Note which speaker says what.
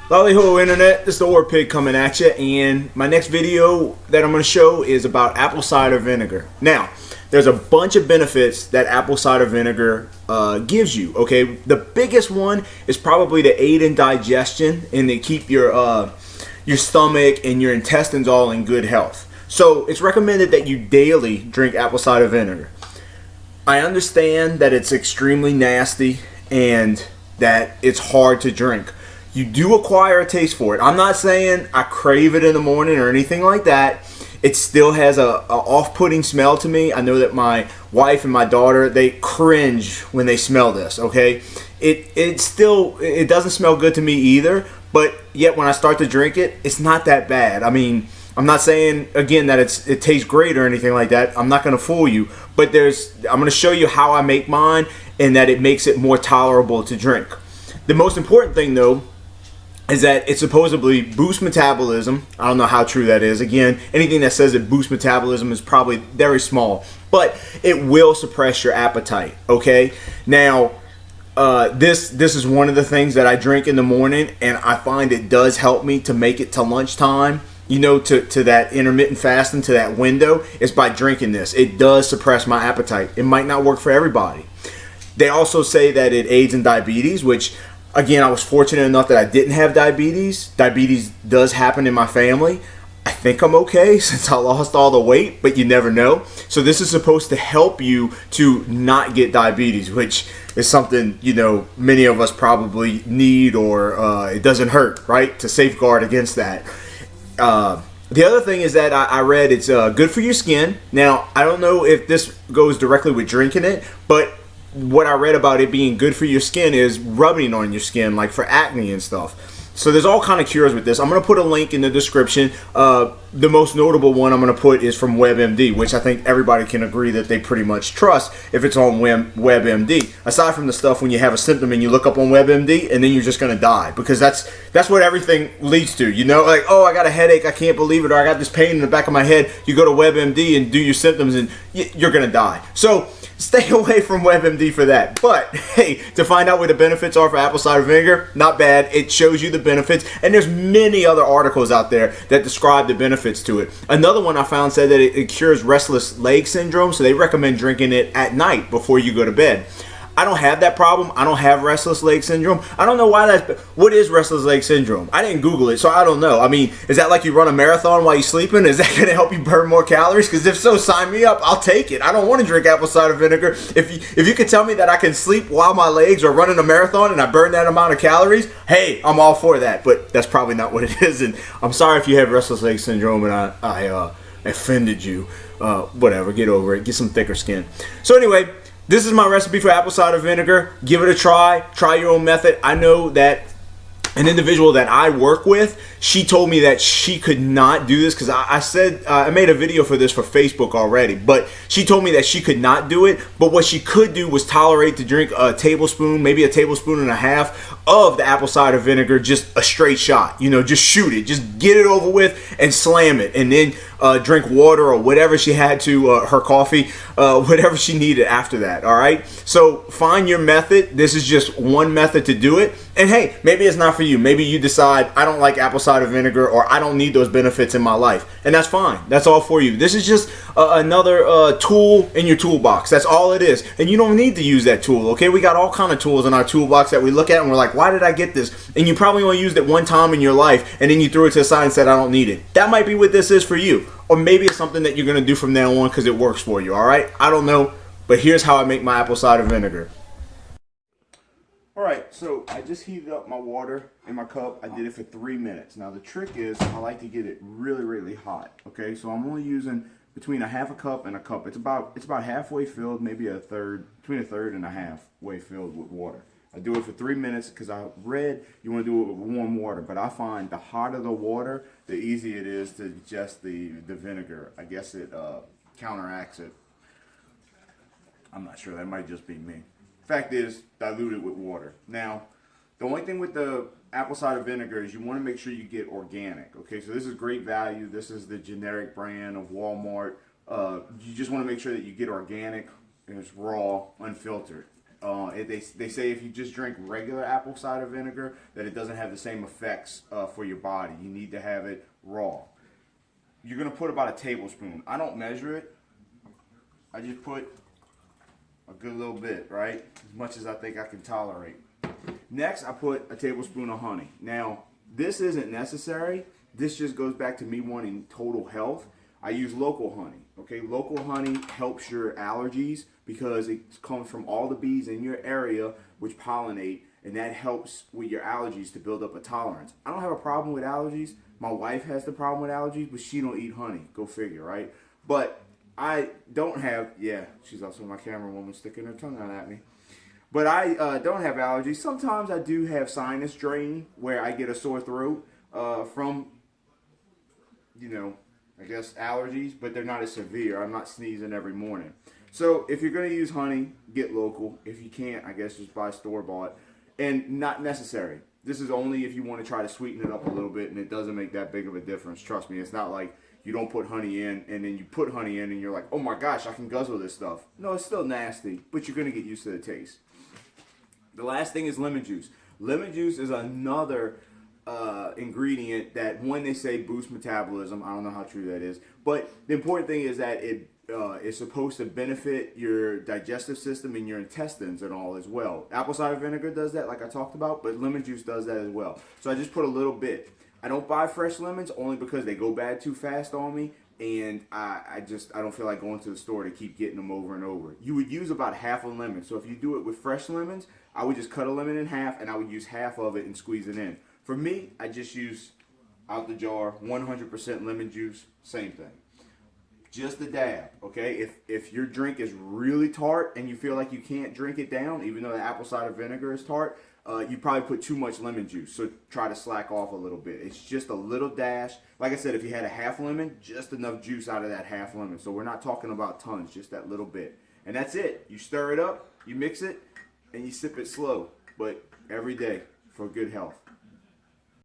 Speaker 1: Lolly ho internet, this is the Orpig coming at you, and my next video that I'm going to show is about apple cider vinegar. Now, there's a bunch of benefits that apple cider vinegar gives you. Okay, the biggest one is probably to aid in digestion and to keep your stomach and your intestines all in good health. So it's recommended that you daily drink apple cider vinegar. I understand that it's extremely nasty and that it's hard to drink. You do acquire a taste for it. I'm not saying I crave it in the morning or anything like that. It still has a off-putting smell to me. I know that my wife and my daughter, they cringe when they smell this, okay? It doesn't smell good to me either, but yet when I start to drink it, it's not that bad. I mean, I'm not saying again that it tastes great or anything like that. I'm not going to fool you, but I'm going to show you how I make mine and that it makes it more tolerable to drink. The most important thing though is that it supposedly boosts metabolism. I don't know how true that is. Again, anything that says it boosts metabolism is probably very small, but it will suppress your appetite, okay? Now, this is one of the things that I drink in the morning, and I find it does help me to make it to lunchtime, you know, to that intermittent fasting, to that window, is by drinking this. It does suppress my appetite. It might not work for everybody. They also say that it aids in diabetes, which again, I was fortunate enough that I didn't have diabetes. Diabetes does happen in my family. I think I'm okay since I lost all the weight, but you never know. So this is supposed to help you to not get diabetes, which is something, you know, many of us probably need, or it doesn't hurt, right? To safeguard against that. The other thing is that I read it's good for your skin. Now, I don't know if this goes directly with drinking it, but what I read about it being good for your skin is rubbing on your skin, like for acne and stuff. So there's all kind of cures with this. I'm going to put a link in the description. The most notable one I'm going to put is from WebMD, which I think everybody can agree that they pretty much trust if it's on WebMD. Aside from the stuff when you have a symptom and you look up on WebMD and then you're just going to die, because that's what everything leads to. You know, like, oh, I got a headache, I can't believe it, or I got this pain in the back of my head. You go to WebMD and do your symptoms and you're going to die. So stay away from WebMD for that. But hey, to find out what the benefits are for apple cider vinegar, not bad. It shows you the benefits, and there's many other articles out there that describe the benefits to it. Another one I found said that it cures restless leg syndrome, so they recommend drinking it at night before you go to bed. I don't have that problem. I don't have restless leg syndrome. I don't know why what is restless leg syndrome? I didn't Google it, so I don't know. I mean, is that like you run a marathon while you're sleeping? Is that going to help you burn more calories? Because if so, sign me up. I'll take it. I don't want to drink apple cider vinegar. If you could tell me that I can sleep while my legs are running a marathon and I burn that amount of calories, hey, I'm all for that. But that's probably not what it is. And I'm sorry if you have restless leg syndrome and I offended you. Whatever, get over it. Get some thicker skin. So anyway, this is my recipe for apple cider vinegar. Give it a try. Try your own method. I know that an individual that I work with, she told me that she could not do this because I said I made a video for this for Facebook already, but she told me that she could not do it. But what she could do was tolerate to drink a tablespoon, maybe a tablespoon and a half of the apple cider vinegar, just a straight shot. You know, just shoot it, just get it over with and slam it, and then drink water or whatever she had to, her coffee, whatever she needed after that. All right. So find your method. This is just one method to do it. And hey, maybe it's not for you. Maybe you decide I don't like apple cider vinegar, or I don't need those benefits in my life, and that's fine. That's all for you. This is just another tool in your toolbox. That's all it is, and you don't need to use that tool. Okay, we got all kind of tools in our toolbox that we look at and we're like, why did I get this? And you probably only used it one time in your life, and then you threw it to the side and said, I don't need it. That might be what this is for you, or maybe it's something that you're gonna do from now on because it works for you. All right, I don't know, but here's how I make my apple cider vinegar. Alright, so I just heated up my water in my cup. I did it for 3 minutes. Now the trick is I like to get it really, really hot. Okay, so I'm only using between a half a cup and a cup. It's about halfway filled, maybe between a third and a halfway filled with water. I do it for 3 minutes because I read you want to do it with warm water, but I find the hotter the water, the easier it is to digest the vinegar. I guess it counteracts it. I'm not sure. That might just be me. Fact is, dilute it with water. Now, the only thing with the apple cider vinegar is you want to make sure you get organic. Okay, so this is great value. This is the generic brand of Walmart. You just want to make sure that you get organic and it's raw, unfiltered. They say if you just drink regular apple cider vinegar, that it doesn't have the same effects for your body. You need to have it raw. You're going to put about a tablespoon. I don't measure it. I just put a good little bit, right? As much as I think I can tolerate. Next, I put a tablespoon of honey. Now, this isn't necessary. This just goes back to me wanting total health. I use local honey. Okay, local honey helps your allergies because it comes from all the bees in your area which pollinate, and that helps with your allergies to build up a tolerance. I don't have a problem with allergies. My wife has the problem with allergies, but she don't eat honey. Go figure, right? But I don't have, yeah, she's also my camera woman sticking her tongue out at me. But I don't have allergies. Sometimes I do have sinus drain where I get a sore throat from, you know, I guess allergies, but they're not as severe. I'm not sneezing every morning. So if you're going to use honey, get local. If you can't, I guess just buy store-bought. And not necessary. This is only if you want to try to sweeten it up a little bit, and it doesn't make that big of a difference. Trust me, it's not like you don't put honey in, and then you put honey in, and you're like, oh my gosh, I can guzzle this stuff. No, it's still nasty, but you're going to get used to the taste. The last thing is lemon juice. Lemon juice is another ingredient that when they say boost metabolism, I don't know how true that is, but the important thing is that it is supposed to benefit your digestive system and your intestines and all as well. Apple cider vinegar does that, like I talked about, but lemon juice does that as well. So I just put a little bit. I don't buy fresh lemons only because they go bad too fast on me, and I don't feel like going to the store to keep getting them over and over. You would use about half a lemon. So if you do it with fresh lemons, I would just cut a lemon in half, and I would use half of it and squeeze it in. For me, I just use out the jar 100% lemon juice, same thing. Just a dab, okay? If your drink is really tart and you feel like you can't drink it down, even though the apple cider vinegar is tart, you probably put too much lemon juice, so try to slack off a little bit. It's just a little dash. Like I said, if you had a half lemon, just enough juice out of that half lemon. So we're not talking about tons, just that little bit. And that's it. You stir it up, you mix it, and you sip it slow, but every day for good health.